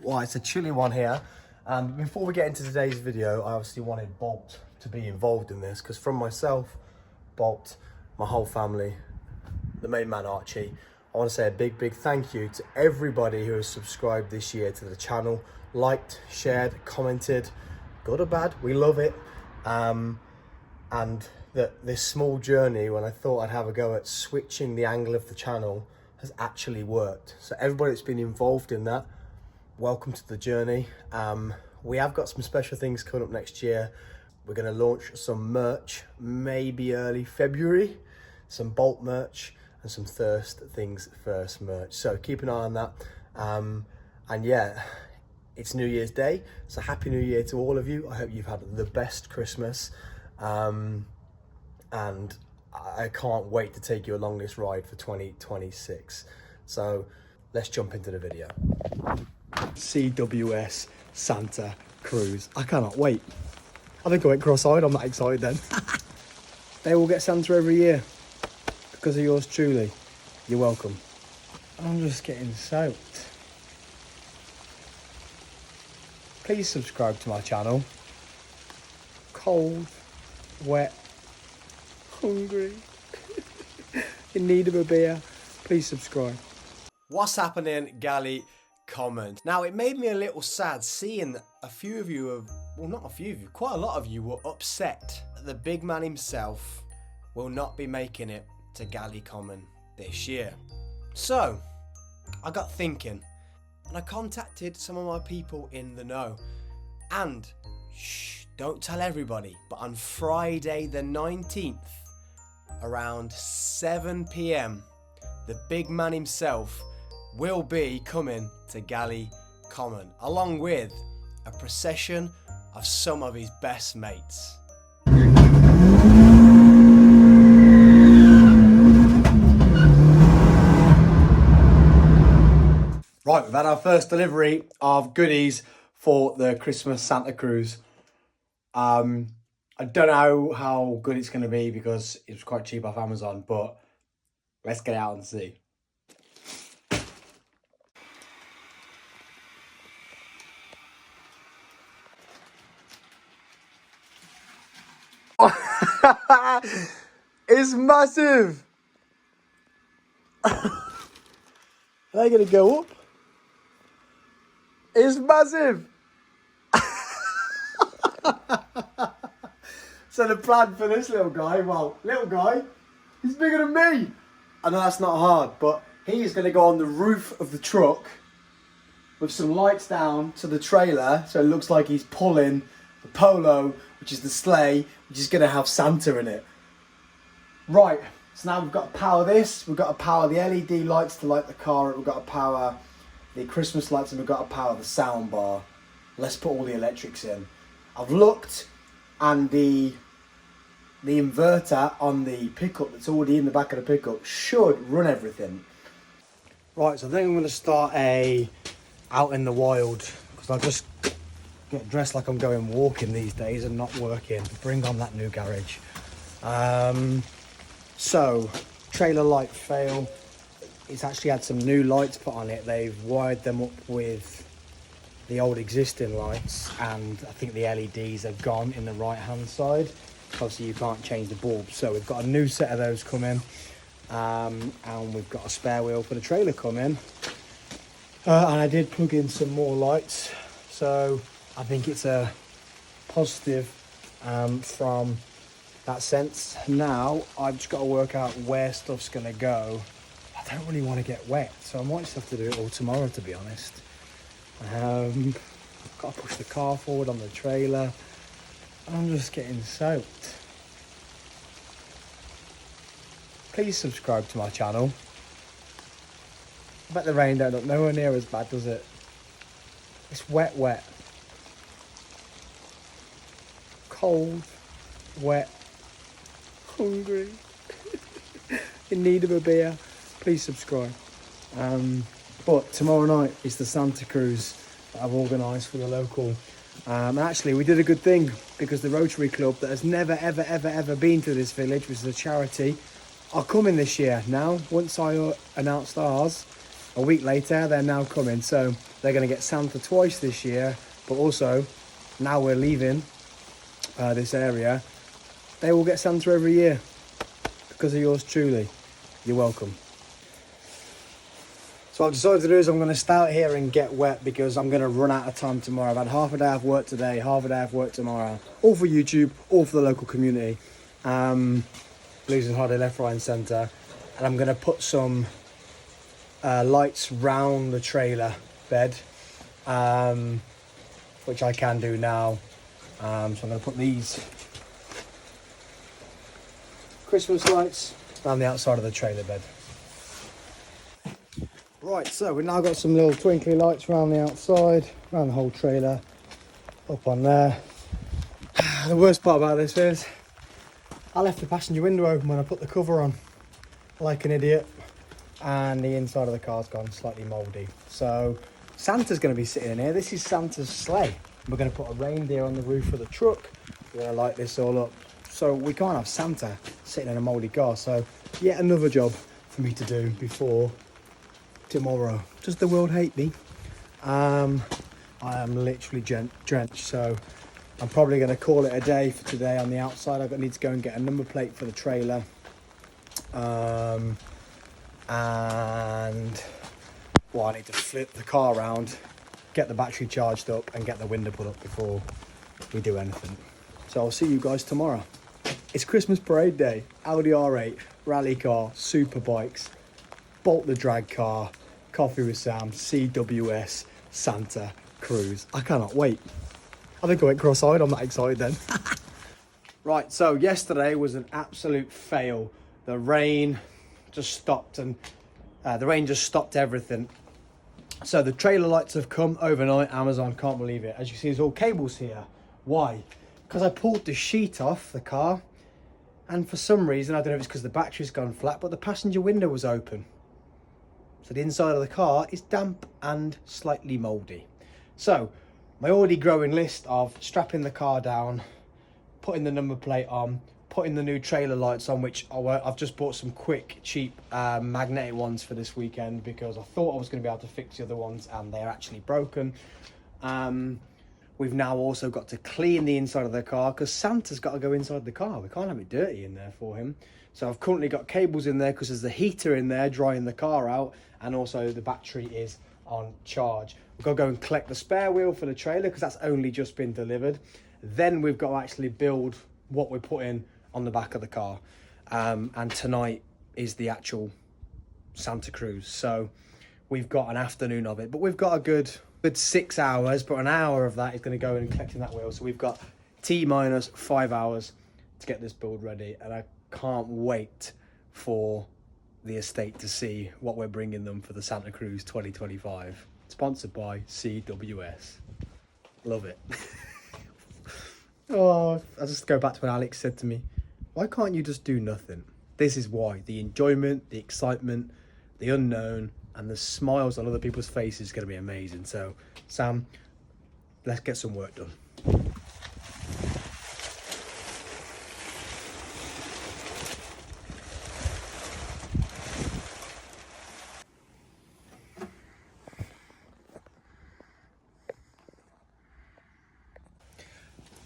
Well, it's a chilly one here. Before we get into today's video, I obviously wanted Bolt to be involved in this because from myself, Bolt, my whole family, the main man Archie, I want to say a big thank you to everybody who has subscribed this year to the channel, liked, shared, commented, good or bad, we love it. And that this small journey, when I thought I'd have a go at switching the angle of the channel, has actually worked. So everybody that's been involved in that, welcome to the journey. We have got some special things coming up next year. We're going to launch some merch, maybe early February, some Bolt merch and some Thirst Things First merch. So keep an eye on that. And yeah, it's New Year's Day. So happy New Year to all of you. I hope you've had the best Christmas. And I can't wait to take you along this ride for 2026. So let's jump into the video. CWS Santa Cruz. I cannot wait. I think I went cross-eyed. I'm that excited then. They all get Santa every year because of yours truly. You're welcome. I'm just getting soaked. Please subscribe to my channel. Cold, wet, hungry, in need of a beer. Please subscribe. What's happening, Galley Common? Now, it made me a little sad seeing a few of you have, well, not a few of you, quite a lot of you were upset that the big man himself will not be making it to Galley Common this year. So, I got thinking and I contacted some of my people in the know. And, shh, don't tell everybody, but on Friday the 19th, around 7 PM, the big man himself will be coming to Galley Common, along with a procession of some of his best mates. Right, we've had our first delivery of goodies for the Christmas Santa Cruz. I don't know how good it's going to be because it was quite cheap off Amazon, but let's get out and see. It's massive. Are they going to go up? It's massive. So the plan for this little guy, well, little guy, he's bigger than me. I know that's not hard, but he's going to go on the roof of the truck with some lights down to the trailer, so it looks like he's pulling the Polo, which is the sleigh, which is going to have Santa in it. Right, so now we've got to power this, we've got to power the LED lights to light the car, we've got to power the Christmas lights, and we've got to power the sound bar. Let's put all the electrics in. I've looked, and the inverter on the pickup that's already in the back of the pickup should run everything. Right, so I think I'm going to start a out in the wild, because I just get dressed like I'm going walking these days and not working. Bring on that new garage. So, trailer light fail. It's actually had some new lights put on it. They've wired them up with the old existing lights, and I think the LEDs have gone in the right hand side. Obviously you can't change the bulb, so we've got a new set of those coming, and we've got a spare wheel for the trailer coming, and I did plug in some more lights, so I think it's a positive from that sense. Now I've just got to work out where stuff's going to go. I don't really want to get wet, so I might just have to do it all tomorrow, to be honest. I've got to push the car forward on the trailer. I'm just getting soaked. Please subscribe to my channel. I bet the rain don't look nowhere near as bad, does it? It's wet. Cold, wet, hungry, in need of a beer. Please subscribe. But tomorrow night is the Santa Cruz that I've organised for the local. Actually, we did a good thing because the Rotary Club that has never, ever been to this village, which is a charity, are coming this year now. Once I announced ours, a week later, they're now coming. So they're going to get Santa twice this year, but also now we're leaving this area, they will get Santa every year because of yours truly. You're welcome. So what I've decided to do is I'm going to stay out here and get wet because I'm going to run out of time tomorrow. I've had half a day of work today, half a day of work tomorrow. All for YouTube, all for the local community. Losing holiday left, right and centre. And I'm going to put some lights round the trailer bed, which I can do now. So I'm going to put these Christmas lights around the outside of the trailer bed. Right, so we've now got some little twinkly lights around the outside, around the whole trailer, up on there. The worst part about this is I left the passenger window open when I put the cover on, like an idiot, and the inside of the car's gone slightly mouldy. So Santa's going to be sitting in here. This is Santa's sleigh. We're going to put a reindeer on the roof of the truck. We're going to light this all up. So we can't have Santa sitting in a mouldy car. So yet another job for me to do before tomorrow. Does the world hate me? I am literally drenched, so I'm probably going to call it a day for today on the outside. I need to go and get a number plate for the trailer, and well, I need to flip the car around, get the battery charged up and get the window put up before we do anything. So I'll see you guys tomorrow. It's Christmas parade day. Audi R8, rally car, super bikes, Bolt the drag car, Coffee with Sam, CWS, Santa, Cruise. I cannot wait. I think I went cross-eyed. I'm that excited then. Right, so yesterday was an absolute fail. The rain just stopped and everything. So the trailer lights have come overnight. Amazon, can't believe it. As you see, there's all cables here. Why? Because I pulled the sheet off the car, and for some reason, I don't know if it's because the battery's gone flat, but the passenger window was open. So the inside of the car is damp and slightly mouldy. So my already growing list of strapping the car down, putting the number plate on, putting the new trailer lights on, which I've just bought some quick, cheap magnetic ones for this weekend because I thought I was going to be able to fix the other ones and they're actually broken. We've now also got to clean the inside of the car because Santa's got to go inside the car. We can't have it dirty in there for him. So I've currently got cables in there because there's the heater in there drying the car out, and also the battery is on charge. We've got to go and collect the spare wheel for the trailer because that's only just been delivered. Then we've got to actually build what we're putting on the back of the car. And tonight is the actual Santa Cruz. So we've got an afternoon of it, but we've got a good 6 hours, but an hour of that is going to go in collecting that wheel. So we've got T-minus 5 hours to get this build ready, and I can't wait for the estate to see what we're bringing them for the Santa Cruz 2025. Sponsored by CWS. Love it. Oh, I'll just go back to when Alex said to me, why can't you just do nothing? This is why. The enjoyment, the excitement, the unknown, and the smiles on other people's faces is going to be amazing. So, Sam, let's get some work done.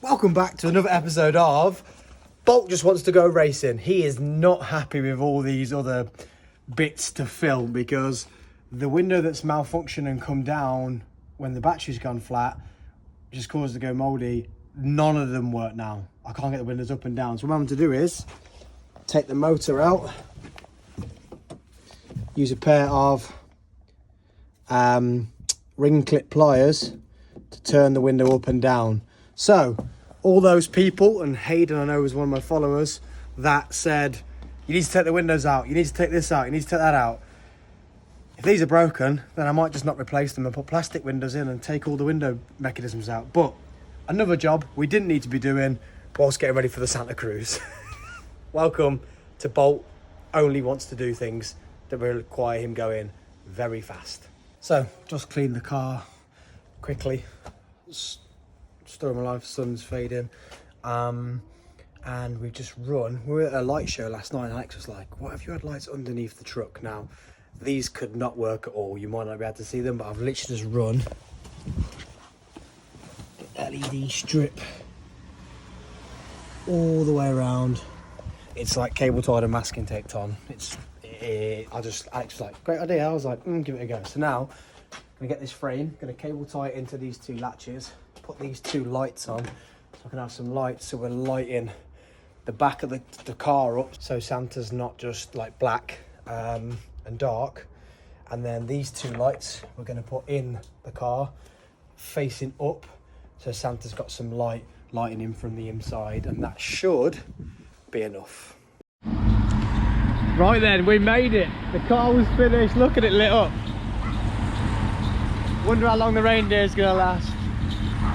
Welcome back to another episode of Bolt Just Wants to Go Racing. He is not happy with all these other bits to film because the window that's malfunctioned and come down when the battery's gone flat, which has caused it to go mouldy, none of them work now. I can't get the windows up and down. So what I'm going to do is take the motor out, use a pair of ring clip pliers to turn the window up and down. So all those people, and Hayden I know was one of my followers, that said, you need to take the windows out, you need to take this out, you need to take that out. If these are broken, then I might just not replace them and put plastic windows in and take all the window mechanisms out. But another job we didn't need to be doing whilst getting ready for the Santa Cruz. Welcome to Bolt only wants to do things that require him going very fast. So, just clean the car quickly. Story of my life, sun's fading. And we've just run. We were at a light show last night and Alex was like, what, have you had lights underneath the truck now? These could not work at all. You might not be able to see them, but I've literally just run the LED strip all the way around. It's like cable tied and masking taped on. Alex was like, great idea. I was like, give it a go. So now I'm gonna get this frame, gonna cable tie it into these two latches, put these two lights on, so I can have some lights, so we're lighting the back of the car up, so Santa's not just like black and dark. And then these two lights we're gonna put in the car, facing up, so Santa's got some lighting in from the inside, and that should be enough. Right then, we made it. The car was finished. Look at it lit up. Wonder how long the reindeer's gonna last.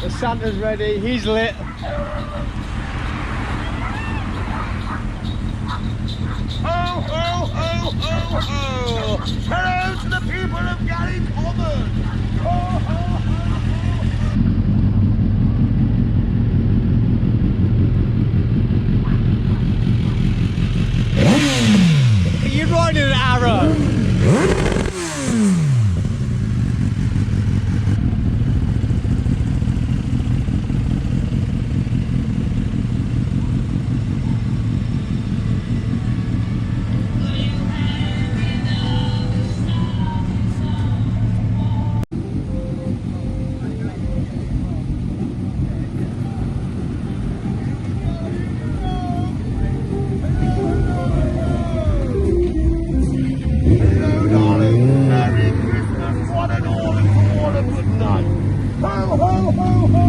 The Santa's ready, he's lit. Ho, ho, ho, ho, ho! Hello to the people of Galley Common! Ho, ho, ho, ho! Are you riding an arrow? Hello, darling! Merry Christmas, one and all, and all a good night! Ho, ho, ho, ho, ho!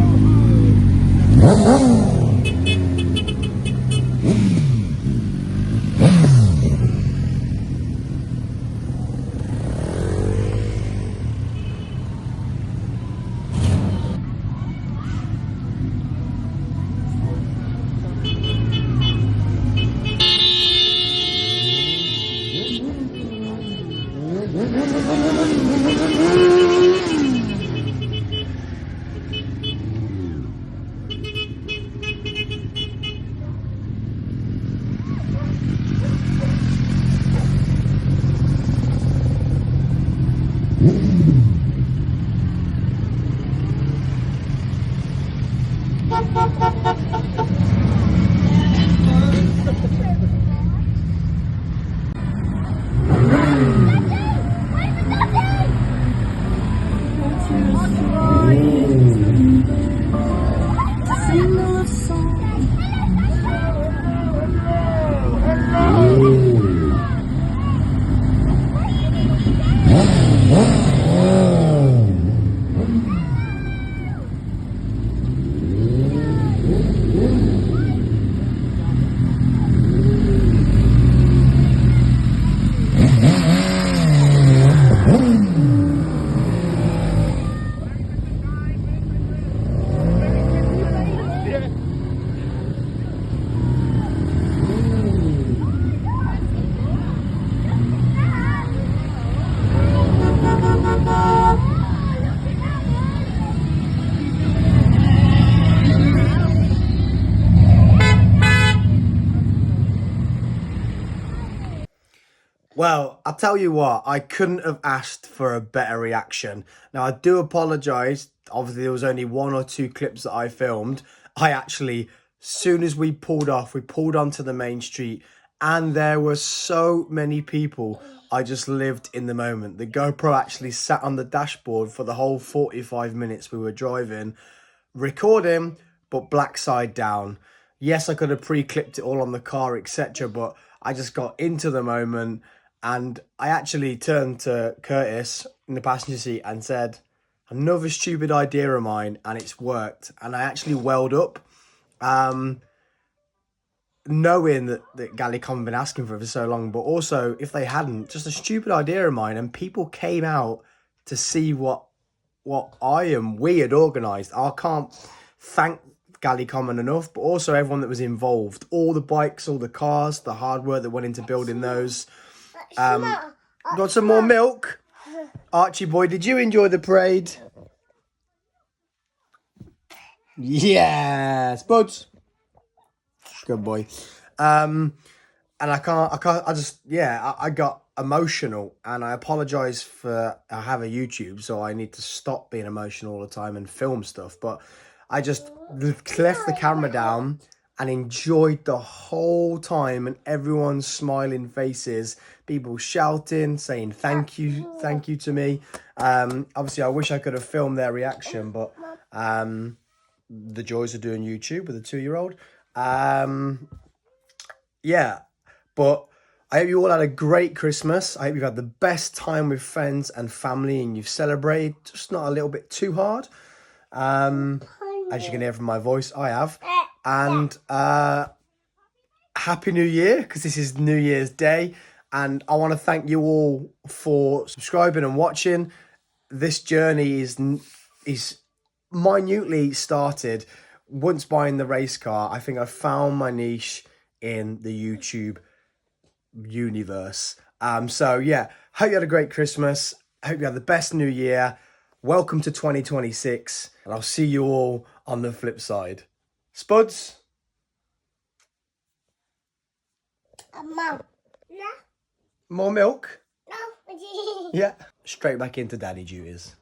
Well, I'll tell you what, I couldn't have asked for a better reaction. Now, I do apologise. Obviously, there was only 1 or 2 clips that I filmed. I actually, soon as we pulled off, we pulled onto the main street, and there were so many people. I just lived in the moment. The GoPro actually sat on the dashboard for the whole 45 minutes we were driving, recording, but black side down. Yes, I could have pre-clipped it all on the car, etc., but I just got into the moment. And I actually turned to Curtis in the passenger seat and said, another stupid idea of mine, and it's worked. And I actually welled up, knowing that Gallicom had been asking for it for so long, but also, if they hadn't, just a stupid idea of mine, and people came out to see what we had organised. I can't thank Gallicom enough, but also everyone that was involved. All the bikes, all the cars, the hard work that went into building those. Got some more milk? Archie boy, did you enjoy the parade? Yes, Buds. Good boy. And I got emotional, and I apologize for I have a YouTube, so I need to stop being emotional all the time and film stuff, but I just left the camera down and enjoyed the whole time, and everyone's smiling faces, people shouting, saying thank you to me. Obviously I wish I could have filmed their reaction, but the joys of doing YouTube with a 2-year-old. Yeah, but I hope you all had a great Christmas. I hope you've had the best time with friends and family and you've celebrated, just not a little bit too hard. As you can hear from my voice, I have. And Happy New Year, because this is New Year's Day. And I want to thank you all for subscribing and watching. This journey is minutely started once buying the race car. I think I found my niche in the YouTube universe. So yeah, hope you had a great Christmas. Hope you had the best New Year. Welcome to 2026, and I'll see you all on the flip side. Spuds? Mom. No. More milk? No. Yeah. Straight back into daddy duties.